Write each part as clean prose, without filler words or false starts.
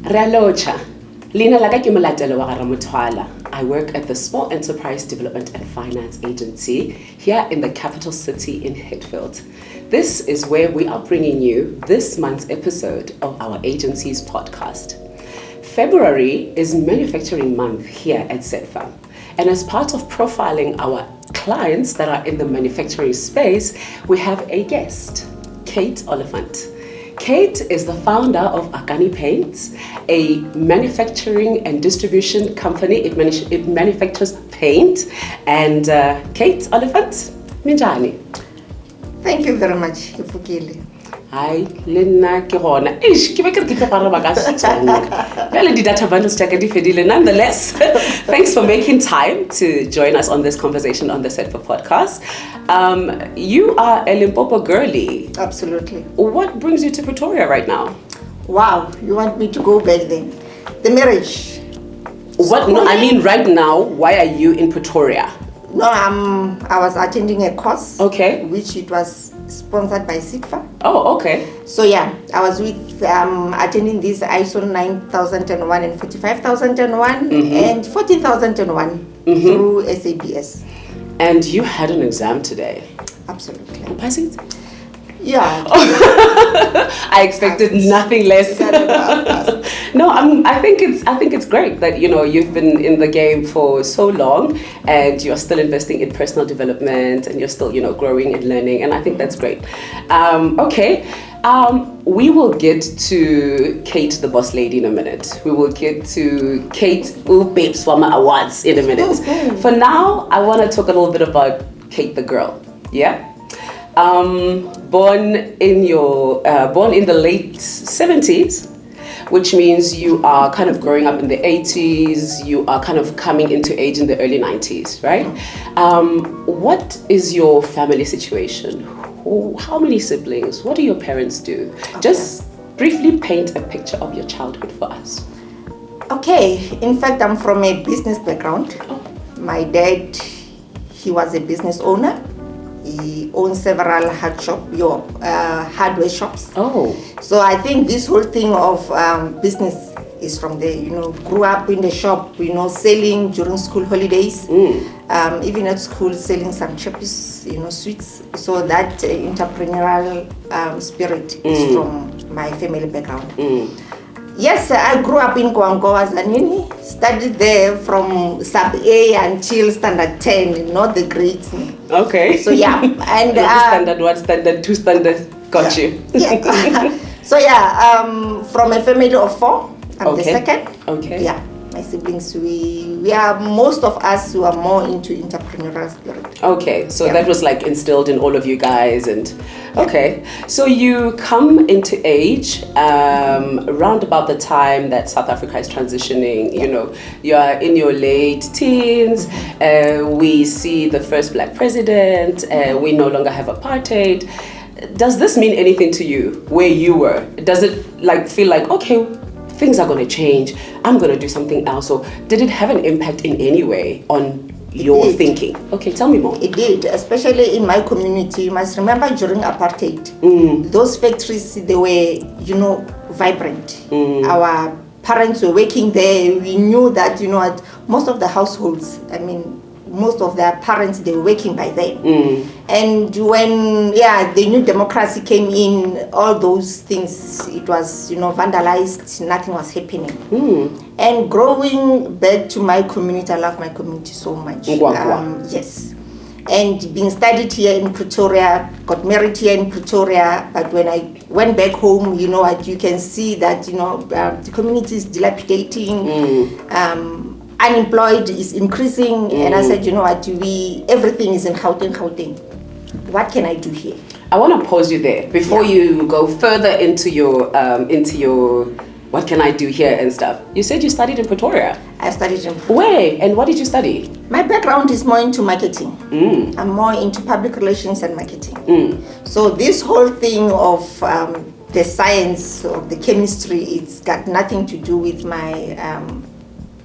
Realocha. Lina laka ke molatelo wa ga Ramotshwala. I work at the Small Enterprise Development and Finance Agency here in the capital city in Hatfield. This is where we are bringing you this month's episode of our agency's podcast. February is Manufacturing Month here at ZEDFA. And as part of profiling our clients that are in the manufacturing space, we have a guest, Cate Olifant. Cate is the founder of Akani Paints, a manufacturing and distribution company. It manufactures paint. And Cate Olifant, minjani? Thank you very much, Ifukile. Hi, Lina Kirona. Ish, data bundles nonetheless. Thanks for making time to join us on this conversation on the ZEDFA podcast. You are a Limpopo girlie. Absolutely. What brings you to Pretoria right now? Wow, you want me to go back then? The marriage. What? No, I mean right now. Why are you in Pretoria? No, I was attending a course. Okay. Which it was sponsored by SIGFA. Oh, okay. So yeah, I was with attending this ISO 9001 and 45001 and 14001 through SABS. And you had an exam today. Absolutely. You pass it? Yeah. I expected nothing less. No, I think it's great that you've been in the game for so long and you're still investing in personal development and you're still growing and learning, and I think that's great. Okay. We will get to Cate, the boss lady, in a minute. We will get to Cate, Babes Farmer Awards in a minute. For now, I want to talk a little bit about Cate, the girl. Yeah. Born in the late 70s, which means you are kind of growing up in the 80s. You are kind of coming into age in the early 90s, right? What is your family situation? How many siblings? What do your parents do? Okay. Just briefly paint a picture of your childhood for us. Okay. In fact, I'm from a business background. Oh. My dad, he was a business owner. He owns several hardware shops. Oh. So I think this whole thing of business is from there. Grew up in the shop, selling during school holidays. Even at school, selling some chippies, sweets. So that entrepreneurial spirit is from my family background. Yes, I grew up in Kwango as Zanini. Studied there from sub A until standard 10, not the grades. Okay. So yeah, and standard 1, standard 2, standard. Got you. Yeah. So yeah, from a family of 4, I'm the second. Okay. Yeah. My siblings, we are, most of us who are more into entrepreneurial spirit. Okay, so that was like instilled in all of you guys, and okay. So you come into age around about the time that South Africa is transitioning. You are in your late teens. We see the first black president. We no longer have apartheid. Does this mean anything to you where you were? Does it feel like, okay, things are going to change, I'm going to do something else? Or did it have an impact in any way on your thinking? Okay, tell me more. It did, especially in my community. You must remember during apartheid, those factories, they were, vibrant. Our parents were working there. We knew that, at most of the households, most of their parents, they were working by then. And when the new democracy came in, all those things, it was vandalized, nothing was happening. And growing back to my community, I love my community so much. Yes. And being studied here in Pretoria, got married here in Pretoria, but when I went back home, you can see that the community is dilapidating. Unemployed is increasing, and I said, everything is in Gauteng. What can I do here? I want to pause you there before you go further into your what can I do here and stuff. You said you studied in Pretoria. I studied in Pretoria. Where and what did you study? My background is more into marketing. I'm more into public relations and marketing. So this whole thing of the science of the chemistry, it's got nothing to do with my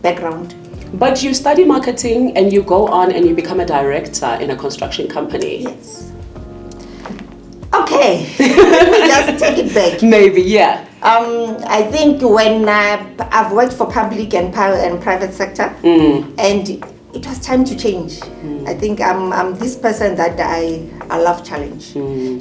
background. But you study marketing and you go on and you become a director in a construction company. Yes. Okay, Let me just take it back. Maybe, yeah. I think when I've worked for public and private sector, and it was time to change. I think I'm this person that I love challenge.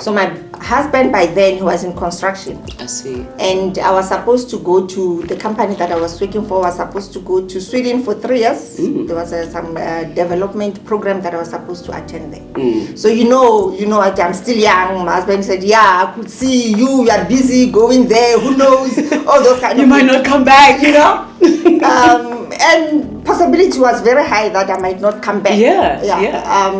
So my husband by then, he was in construction. I see. And I was supposed to go to the company that I was working for. Was supposed to go to Sweden for 3 years. There was some development program that I was supposed to attend there. So you know what? I'm still young. My husband said, "Yeah, I could see you. You are busy going there. Who knows? All those kind of. You might not come back, you know." And possibility was very high that I might not come back.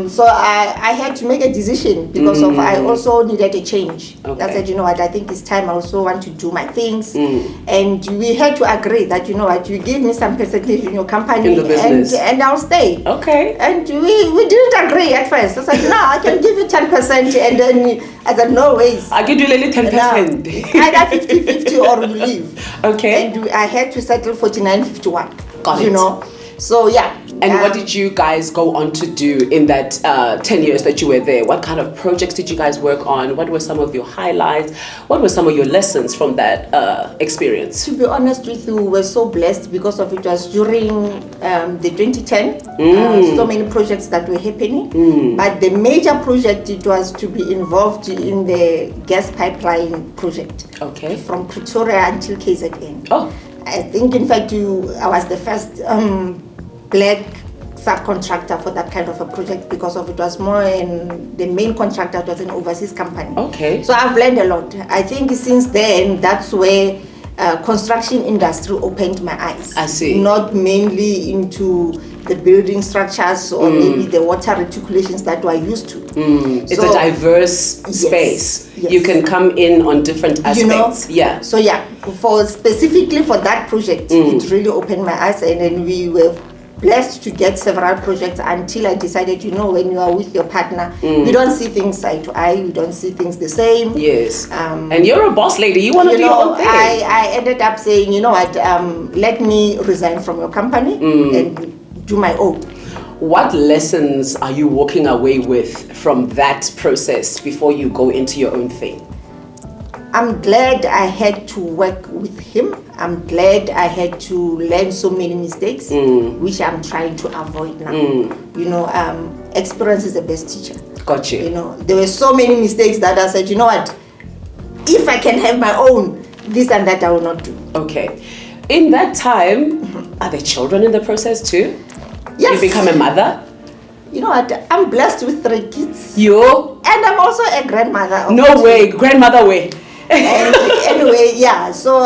So I had to make a decision because of I also needed a change. Okay. I said, you know what, I think it's time. I also want to do my things, and we had to agree that, you know what, you give me some percentage in your company, in the business, and I'll stay. Okay. And we didn't agree at first. I said, no, I can give you 10%, and then I said, no ways. I give you only 10%. Either 50-50 or you leave. Okay. And I had to settle 49-51. Got it. You know. So yeah. And what did you guys go on to do in that 10 years that you were there? What kind of projects did you guys work on? What were some of your highlights? What were some of your lessons from that experience? To be honest with you, we were so blessed because of it was during the 2010. So many projects that were happening. But the major project, it was to be involved in the gas pipeline project. Okay. From Pretoria until KZN. Oh. I think, in fact, I was the first black subcontractor for that kind of a project because of it was more in the main contractor was an overseas company. Okay. So I've learned a lot. I think since then, that's where construction industry opened my eyes. I see. Not mainly into the building structures or maybe the water reticulations that we're used to. It's a diverse space. Yes. You can come in on different aspects. Yeah. So yeah, specifically for that project, it really opened my eyes, and then we were blessed to get several projects until I decided, when you are with your partner, we don't see things eye to eye, we don't see things the same. Yes. And you're a boss lady, you want to do your own thing. I ended up saying, you know what, let me resign from your company and do my own. What lessons are you walking away with from that process before you go into your own thing? I'm glad I had to work with him. I'm glad I had to learn so many mistakes, which I'm trying to avoid now. Experience is the best teacher. Got you. There were so many mistakes that I said, you know what, if I can have my own, this and that I will not do. Okay. In that time, are there children in the process too? Yes. You become a mother? You know what, I'm blessed with 3 kids. You? And I'm also a grandmother. No way, grandmother way. And anyway, yeah, so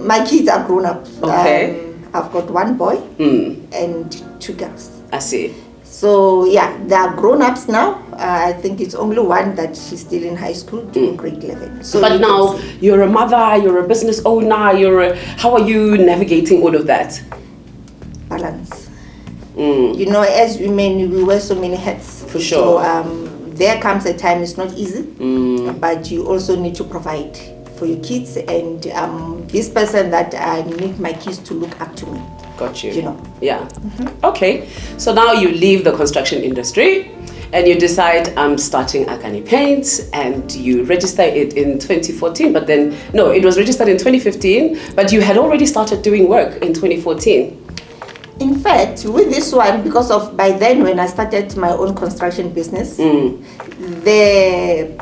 my kids are grown up. Okay. I've got 1 boy and 2 girls. I see. So yeah, they are grown ups now. I think it's only one that she's still in high school doing grade 11. So but now you're a mother, you're a business owner, how are you navigating all of that? Balance. As women, we wear so many hats. For sure. So there comes a time it's not easy, but you also need to provide for your kids, and this person that I need my kids to look up to me. Got you. Yeah. Okay, so now you leave the construction industry and you decide I'm starting Akani Paints, and you register it in 2014, but then no, it was registered in 2015, but you had already started doing work in 2014. In fact, with this one, because of by then when I started my own construction business, the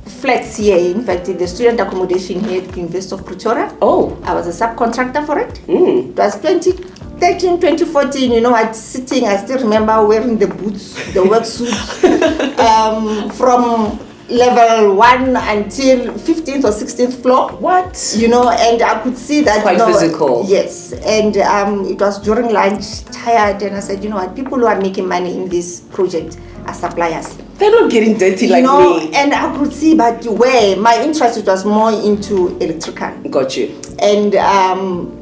flats here, in fact, the student accommodation here at the University of Pretoria, I was a subcontractor for it. It was 2013, 2014, I still remember wearing the boots, the work suits, from level 1 until 15th or 16th floor. What? And I could see that. Quite physical. Yes. And it was during lunch, tired, and I said, people who are making money in this project are suppliers. They're not getting dirty like me. And I could see, but where my interest, it was more into electrical. Got you. And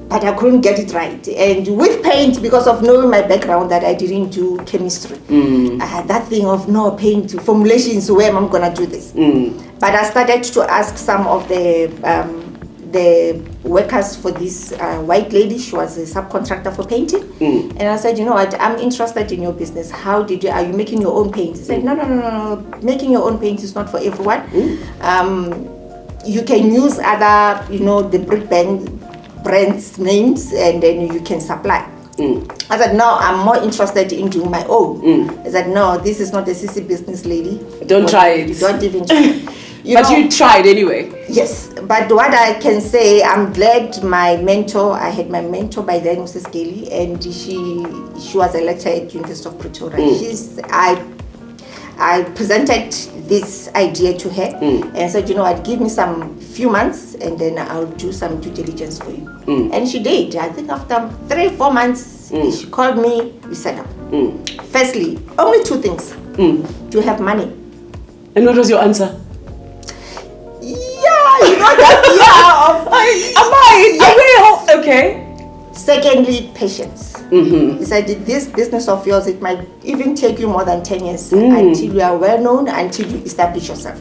but I couldn't get it right. And with paint, because of knowing my background that I didn't do chemistry, I had that thing of paint formulations, where am I gonna do this? But I started to ask some of the workers for this white lady. She was a subcontractor for painting. And I said, you know what, I'm interested in your business. Are you making your own paint? He said, no. Making your own paint is not for everyone. You can use other, the brick brands names, and then you can supply. I said, no, I'm more interested in doing my own. I said, no, this is not a sissy business, lady. Don't try it. Don't even try. You tried anyway. Yes, but what I can say, I'm glad I had my mentor by then, Mrs. Kelly, and she was a lecturer at University of Pretoria. I presented this idea to her and said, give me some few months and then I'll do some due diligence for you. And she did. I think after 3-4 months, she called me, we set up. Firstly, only 2 things. Do you have money? And what was your answer? Okay. Secondly, patience. He said, this business of yours, it might even take you more than 10 years until you are well known, until you establish yourself.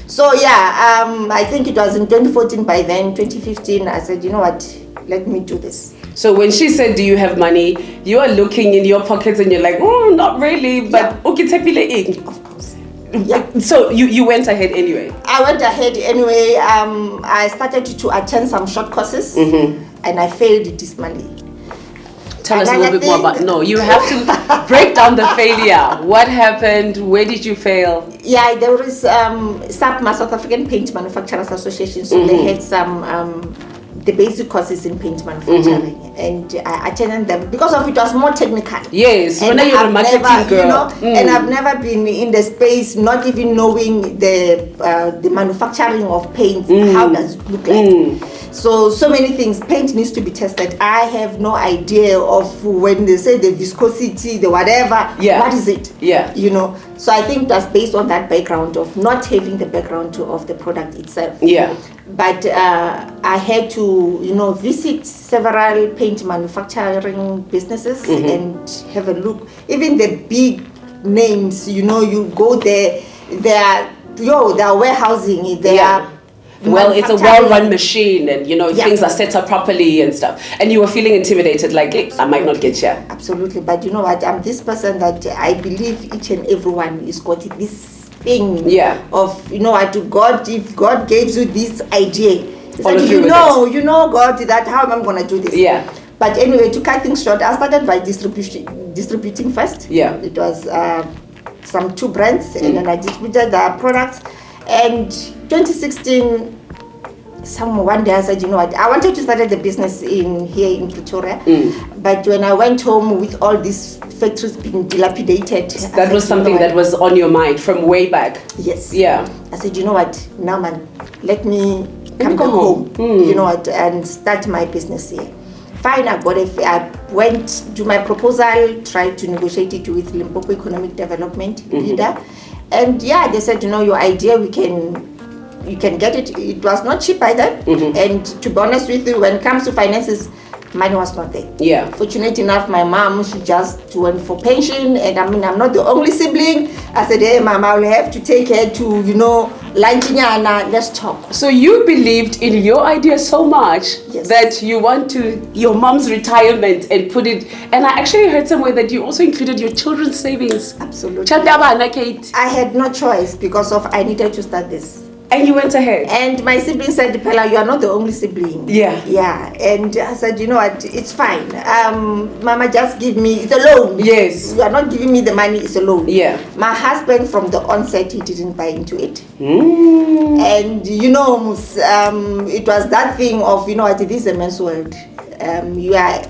So I think it was in 2014. By then, 2015, I said, you know what, let me do this. So when she said, do you have money, you are looking in your pockets and you're like, oh, not really, but okay, of course. So you went ahead anyway? I went ahead anyway. I started to attend some short courses and I failed dismally. Tell us a little bit more about. No, you have to break down the failure. What happened? Where did you fail? Yeah, there is SAPMA, South African Paint Manufacturers Association. So they had some the basic courses in paint manufacturing, and I attended them because of it was more technical. Yes, and when you're a marketing girl, and I've never been in the space, not even knowing the manufacturing of paint. How does it look like? So many things. Paint needs to be tested. I have no idea of when they say the viscosity, the whatever. Yeah. What is it? Yeah. So I think that's based on that background of not having the background of the product itself. Yeah. But I had to, visit several paint manufacturing businesses and have a look. Even the big names, you go there, their warehousing, well, it's a well-run machine, and things are set up properly and stuff. And you were feeling intimidated, like, hey, I might not get here. Absolutely, but you know what? I'm this person that I believe each and everyone is got this thing of to God. If God gives you this idea, it's like God, that how am I gonna do this? Yeah. But anyway, to cut things short, I started by distributing first. Yeah. It was some 2 brands, and then I distributed the products. And 2016, one day I said, I wanted to start the business here in Pretoria, but when I went home with all these factories being dilapidated, that was something that was on your mind from way back. Yes. Yeah. I said, now man, let me come back home, and start my business here. Fine, I went to my proposal, tried to negotiate it with Limpopo Economic Development leader. And they said, your idea, you can get it. It was not cheap either. And to be honest with you, when it comes to finances, money was not there. Yeah. Fortunate enough, my mom, she just went for pension, and I'm not the only sibling. I said, hey, mom, I will have to take her to, lunchiana, let's talk. So you believed in your idea so much that you want your mom's retirement and put it, and I actually heard somewhere that you also included your children's savings. Absolutely. Kate. I had no choice because I needed to start this. And you went ahead. And my sibling said, Pella, you are not the only sibling. Yeah. Yeah. And I said, you know what, it's fine. Mama, just give me, it's a loan. Yes. You are not giving me the money, it's a loan. Yeah. My husband, from the onset, he didn't buy into it. And, it was that thing of, this is a man's world. You are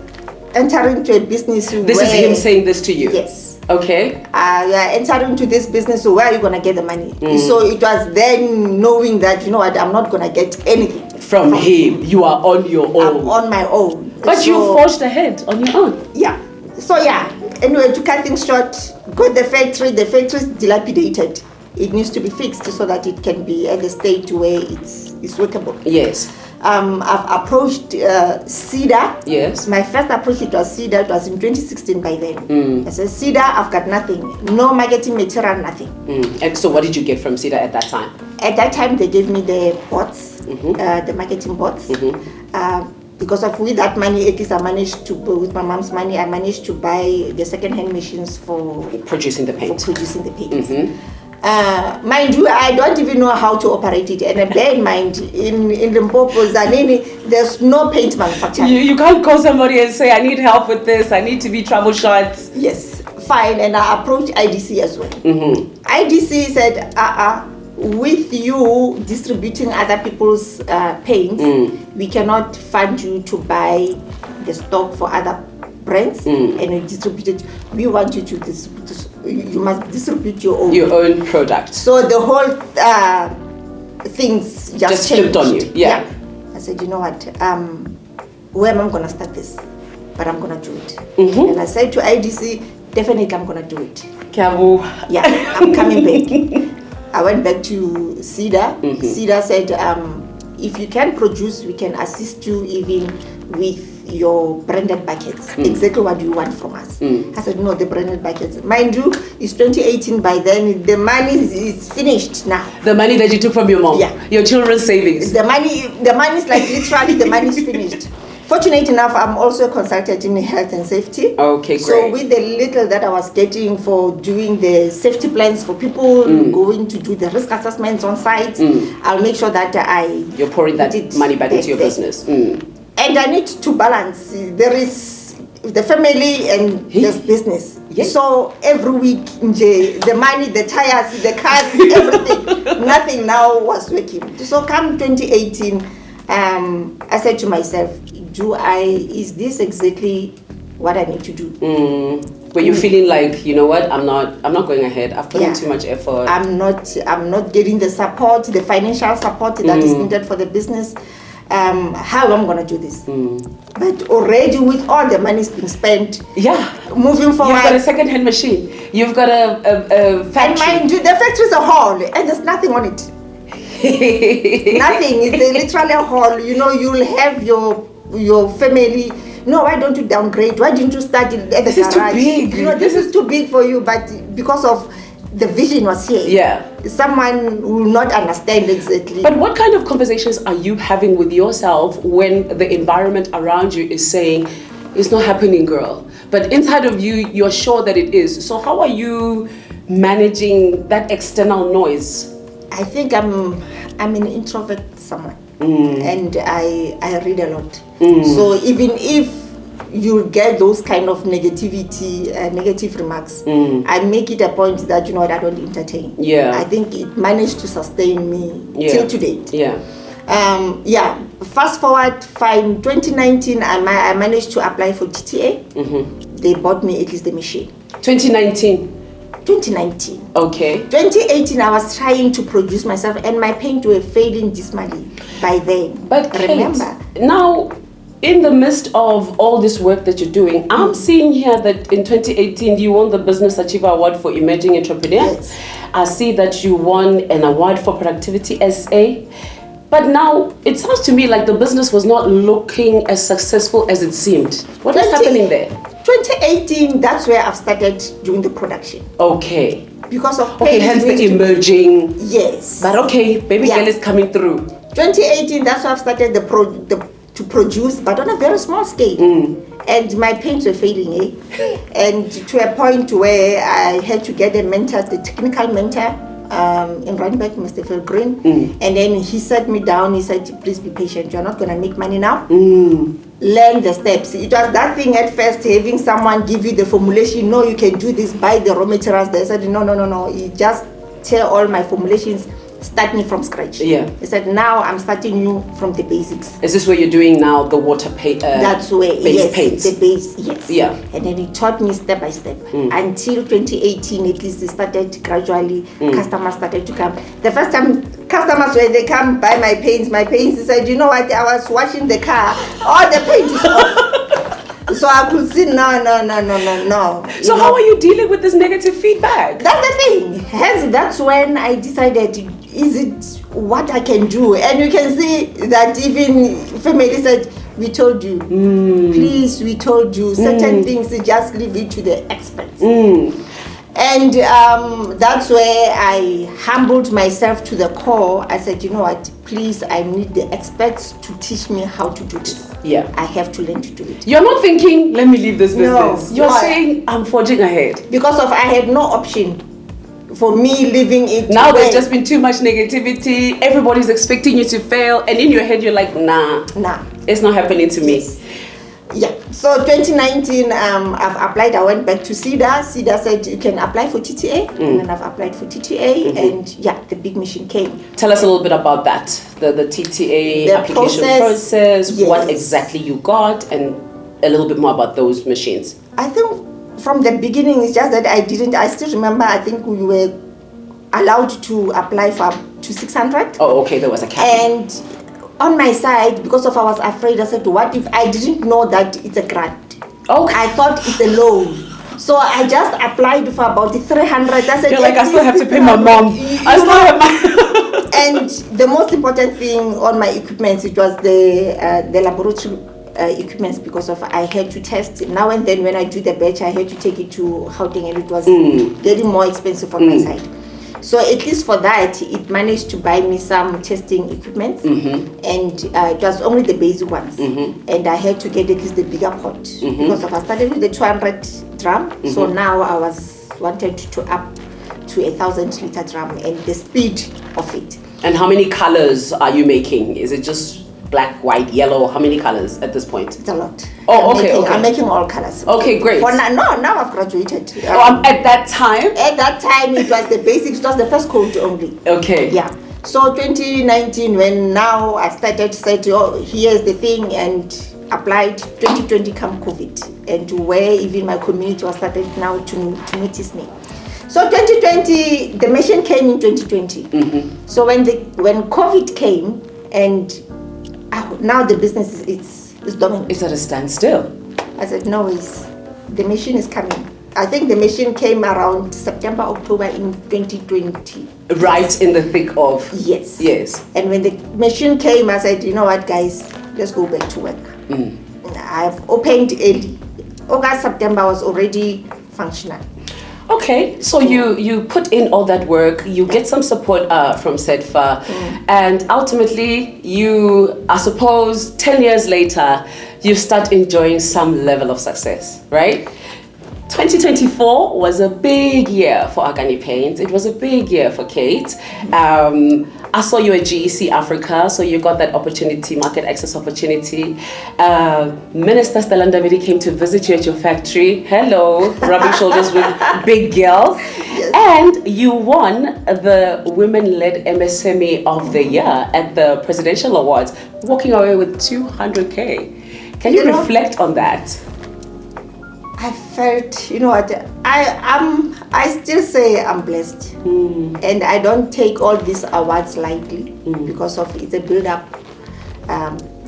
entering into a business This is him saying this to you? Yes. Okay. You are entering into this business, so where are you going to get the money? So it was then knowing that, I'm not going to get anything from him. You are on your own. I'm on my own. But you forged ahead on your own. Yeah. So anyway, to cut things short, got the factory is dilapidated. It needs to be fixed so that it can be at the state where it's workable. Yes. I've approached CEDA. Yes. My first approach to CEDA, it was in 2016 by then. I said, CEDA, I've got nothing. No marketing material, nothing. And so what did you get from CEDA at that time? At that time, they gave me the pots, the marketing boards. Because of with that money, at least I managed to, with my mom's money, I managed to buy the second-hand machines for producing the paint. Mind you, I don't even know how to operate it. And bear in mind, in Limpopo, Zanini, there's no paint manufacturer. You can't call somebody and say, I need help with this, I need to be troubleshot. Yes, fine. And I approached IDC as well. IDC said, with you distributing other people's paints, we cannot fund you to buy the stock for other brands and you distribute it. We want you to distribute. You must distribute your own product. So the whole things just changed. Flipped on you. Yeah. I said, you know what? Where am I going to start this? But I'm going to do it. And I said to IDC, definitely I'm going to do it. Yeah, I'm coming back. I went back to CEDA. CEDA said, if you can produce, we can assist you even with your branded buckets. Exactly what you want from us. I said, no, the branded buckets. Mind you, it's 2018 by then. The money is finished now. The money that you took from your mom? Yeah. Your children's savings? The money is like literally the money is finished. Fortunate enough, I'm also a consultant in health and safety. Okay, great. So with the little that I was getting for doing the safety plans for people, going to do the risk assessments on site, I'll make sure that you're pouring that money back into your business. And I need to balance. There is the family and there's business. Yes. So every week, the money, the tires, the cars, everything, nothing now was working. So come 2018, I said to myself, is this exactly what I need to do? Were you feeling like, you know what, I'm not going ahead, I've put in too much effort. I'm not getting the support, the financial support that is needed for the business. How am I going to do this? But already with all the money being spent, moving forward. You've got a second-hand machine, you've got a factory. And mind you, the factory is a hall and there's nothing on it. Nothing, it's literally a hall. You know, you'll have your family. No, why don't you downgrade? Why didn't you start at the garage? This is too big. You know, this is too big for you, but because of the vision was here. Yeah. Someone will not understand exactly. But what kind of conversations are you having with yourself when the environment around you is saying, it's not happening, girl? But inside of you, you're sure that it is. So how are you managing that external noise? I think I'm an introvert someone. And I read a lot. So even if you get those kind of negativity, negative remarks, I make it a point that, you know what, I don't entertain. Yeah. I think it managed to sustain me till to date. Yeah. Fast forward, fine, 2019, I managed to apply for TTA. They bought me at least the machine. 2019. Okay. 2018, I was trying to produce myself, and my paint were failing dismally by then. But remember, now, in the midst of all this work that you're doing, I'm seeing here that in 2018 you won the Business Achiever Award for Emerging Entrepreneur. Yes. I see that you won an award for Productivity SA. But now it sounds to me like the business was not looking as successful as it seemed. What is happening there? 2018, that's where I've started doing the production. Okay. Because of hence the emerging. Yes. But okay, baby girl is coming through. 2018, that's where I've started to produce, but on a very small scale. And my paints were failing, and to a point where I had to get a mentor, the technical mentor in Randburg, Mr. Phil Green. And then he sat me down, he said, please be patient, you're not going to make money now. Learn the steps. It was that thing at first, having someone give you the formulation, no, you can do this, buy the raw materials. They said, no, you just tear all my formulations, start me from scratch. Yeah. He said, now I'm starting you from the basics. Is this where you're doing now the water paint? That's where, yes, paints. The base, yes. Yeah. And then he taught me step by step. Until 2018, at least it started gradually, customers started to come. The first time customers, when they come buy my paints, he said, you know what, I was washing the car, all the paint is off. So I could see, no. So how are you dealing with this negative feedback? That's the thing. Hence, that's when I decided, is it what I can do? And you can see that even family said, we told you, please, we told you, certain things, just leave it to the experts. And that's where I humbled myself to the core. I said, you know what, please, I need the experts to teach me how to do this. Yeah. I have to learn to do it. You're not thinking, let me leave this business. No, You're saying, I'm forging ahead. Because I had no option for me leaving it. Now there's just been too much negativity. Everybody's expecting you to fail. And in your head, you're like, nah. It's not happening to me. Yeah. So 2019, I've applied. I went back to CEDA. CEDA said you can apply for TTA. And then I've applied for TTA. And yeah, the big machine came. Tell us a little bit about that. The TTA application process, yes. What exactly you got, and a little bit more about those machines. I think from the beginning, it's just that I still remember, I think we were allowed to apply for up to 600. Oh, okay, there was a cap. And on my side, because I was afraid, I said, what if I didn't know that it's a grant? Okay. I thought it's a loan. So I just applied for about 300. I said, you're like, I still have to pay my mom. I still have my... And the most important thing on my equipment, it was the laboratory equipment, because I had to test. Now and then when I do the batch, I had to take it to Gauteng, and it was getting more expensive on my side. So at least for that, it managed to buy me some testing equipment, and it was only the basic ones. And I had to get at least the bigger pot, because I started with the 200 drum, so now I was wanted to up to 1,000 liter drum, and the speed of it. And how many colors are you making? Is it just black, white, yellow? How many colors at this point? It's a lot. Oh, I'm making all colors. Okay, great. For now I've graduated. At that time? At that time, it was the basics. It was the first coat only. Okay. Yeah. So 2019, when now I started to say, oh, here's the thing, and applied. 2020 come COVID, and where even my community was started now to notice me. So 2020, the machine came in 2020. So when COVID came, and now the business is dominant. It's at a standstill. I said, no, the machine is coming. I think the machine came around September, October in 2020. Right in the thick of... Yes. Yes. And when the machine came, I said, you know what, guys, let's go back to work. I've opened early. August, September was already functional. Okay, so you put in all that work, you get some support from SEDFA, and ultimately you, I suppose, 10 years later, you start enjoying some level of success, right? 2024 was a big year for Akani Paints. It was a big year for Cate. I saw you at GEC Africa, so you got that opportunity, market access opportunity. Minister Stella Ndabedi came to visit you at your factory. Hello, rubbing shoulders with big girls. Yes. And you won the Women-Led MSME of the Year at the Presidential Awards, walking away with 200K. Can you reflect on that? I felt, you know what, I still say I'm blessed. And I don't take all these awards lightly because of it's a build-up.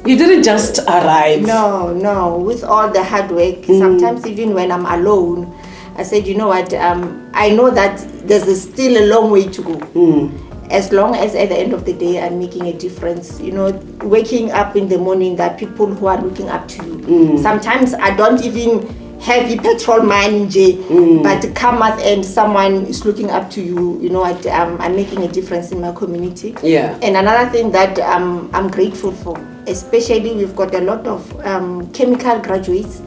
You didn't just arrive. No, with all the hard work. Sometimes even when I'm alone, I said, you know what, I know that there's still a long way to go. As long as at the end of the day I'm making a difference, you know, waking up in the morning, there are people who are looking up to you. Sometimes I don't even have a petrol money, but come at end someone is looking up to you. You know what, I'm making a difference in my community. Yeah. And another thing that I'm grateful for, especially we've got a lot of chemical graduates.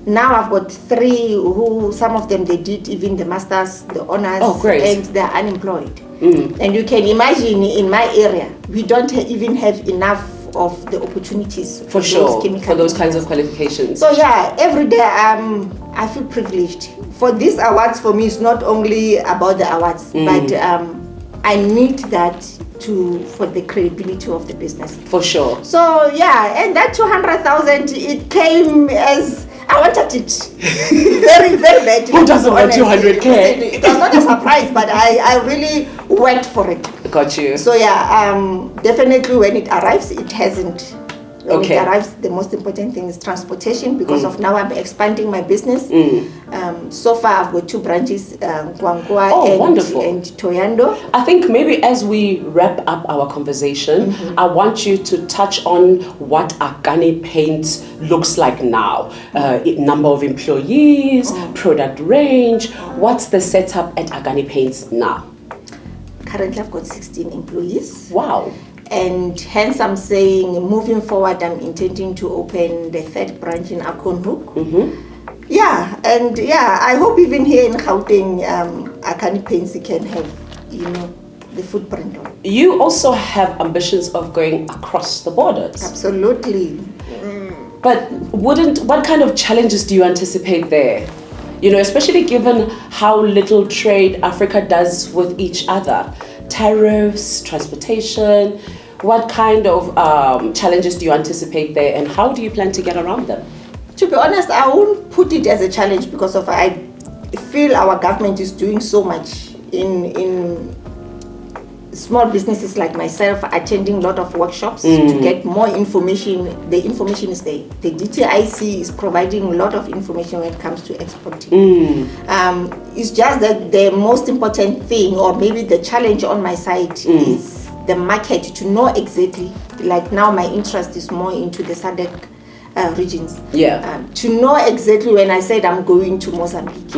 Now I've got 3 who, some of them they did even the masters, the honors, and they're unemployed. And you can imagine in my area, we don't even have enough of the opportunities for those kinds of qualifications. So yeah, every day I feel privileged. For these awards, for me, it's not only about the awards, but I need that for the credibility of the business. For sure. So yeah, and that 200,000, it came as I wanted it very, very bad. Who doesn't want 200K? It was not a surprise, but I really went for it. Got you. So yeah, definitely when it arrives, it hasn't. When it arrives, the most important thing is transportation, because of now I'm expanding my business. So far I've got 2 branches, Gwangwa and Toyando. I think maybe as we wrap up our conversation, I want you to touch on what Akani Paints looks like now. Number of employees, product range. What's the setup at Akani Paints now? Currently I've got 16 employees. Wow. And hence I'm saying, moving forward, I'm intending to open the 3rd branch in Akani. Yeah, and I hope even here in Gauteng, Akani Paints can have, the footprint on. You also have ambitions of going across the borders. Absolutely. But what kind of challenges do you anticipate there? Especially given how little trade Africa does with each other. Tariffs, transportation, what kind of challenges do you anticipate there, and how do you plan to get around them? To be honest, I won't put it as a challenge because I feel our government is doing so much in small businesses like myself, attending a lot of workshops to get more information. The information is there. The DTIC is providing a lot of information when it comes to exporting. It's just that the most important thing, or maybe the challenge on my side, is the market, to know exactly. Like now my interest is more into the SADC regions. To know exactly when I said I'm going to Mozambique,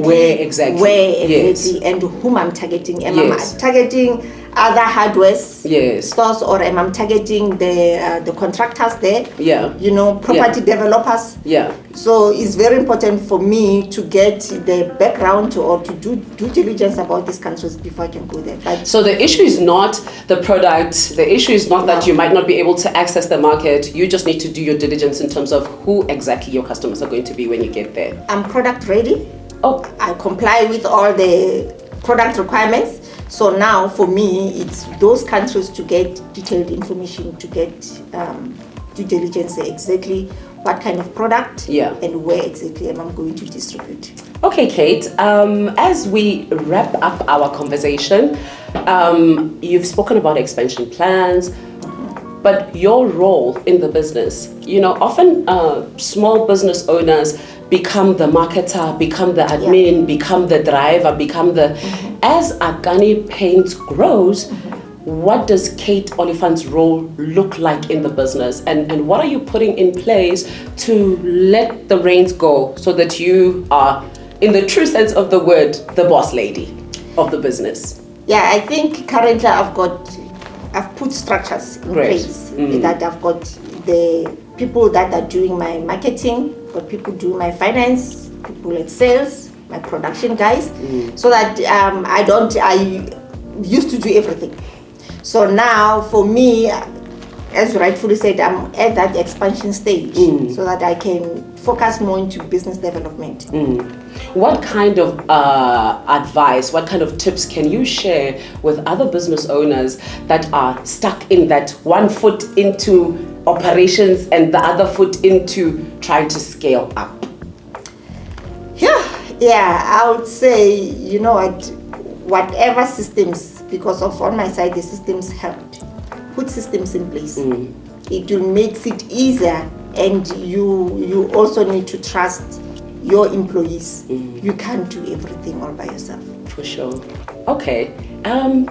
where exactly, and whom I'm targeting. Am I targeting other hardware stores, or am I targeting the contractors there? Property developers. So it's very important for me to get the background or to do due diligence about these countries before I can go there. But so the issue is not the product, the issue is not that you might not be able to access the market, you just need to do your diligence in terms of who exactly your customers are going to be when you get there. I'm product ready. I comply with all the product requirements. So now for me, it's those countries to get detailed information, to get due diligence exactly what kind of product and where exactly am I going to distribute. Okay, Cate, as we wrap up our conversation, you've spoken about expansion plans, but your role in the business, often small business owners become the marketer, become the admin, become the driver, become the... As Akani Paints grows, what does Cate Olifant's role look like in the business? And what are you putting in place to let the reins go so that you are, in the true sense of the word, the boss lady of the business? Yeah, I think currently I've put structures in place. That I've got the people that are doing my marketing, got people doing my finance, people at sales, my production guys, so that I used to do everything. So now for me, as you rightfully said, I'm at that expansion stage so that I can focus more into business development. What kind of advice, what kind of tips can you share with other business owners that are stuck in that one foot into operations and the other foot into trying to scale up? Yeah, I would say, whatever systems, because of on my side the systems helped. Put systems in place. It will make it easier, and you also need to trust your employees. You can't do everything all by yourself. For sure. Okay.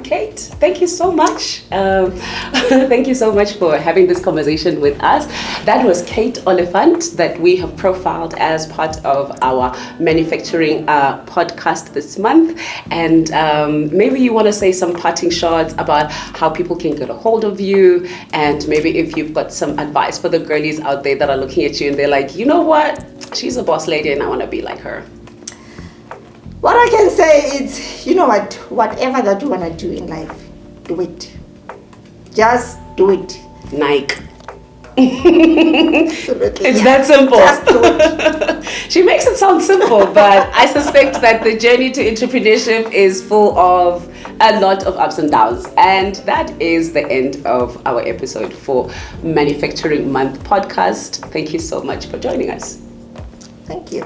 Cate, thank you so much. Thank you so much for having this conversation with us. That was Cate Olifant that we have profiled as part of our manufacturing podcast this month. And maybe you want to say some parting shots about how people can get a hold of you, and maybe if you've got some advice for the girlies out there that are looking at you and they're like, you know what, she's a boss lady and I want to be like her. What I can say is, whatever that you want to do in life, do it. Just do it. Nike. Absolutely. It's that simple. Just do it. She makes it sound simple, but I suspect that the journey to entrepreneurship is full of a lot of ups and downs. And that is the end of our episode for Manufacturing Month podcast. Thank you so much for joining us. Thank you.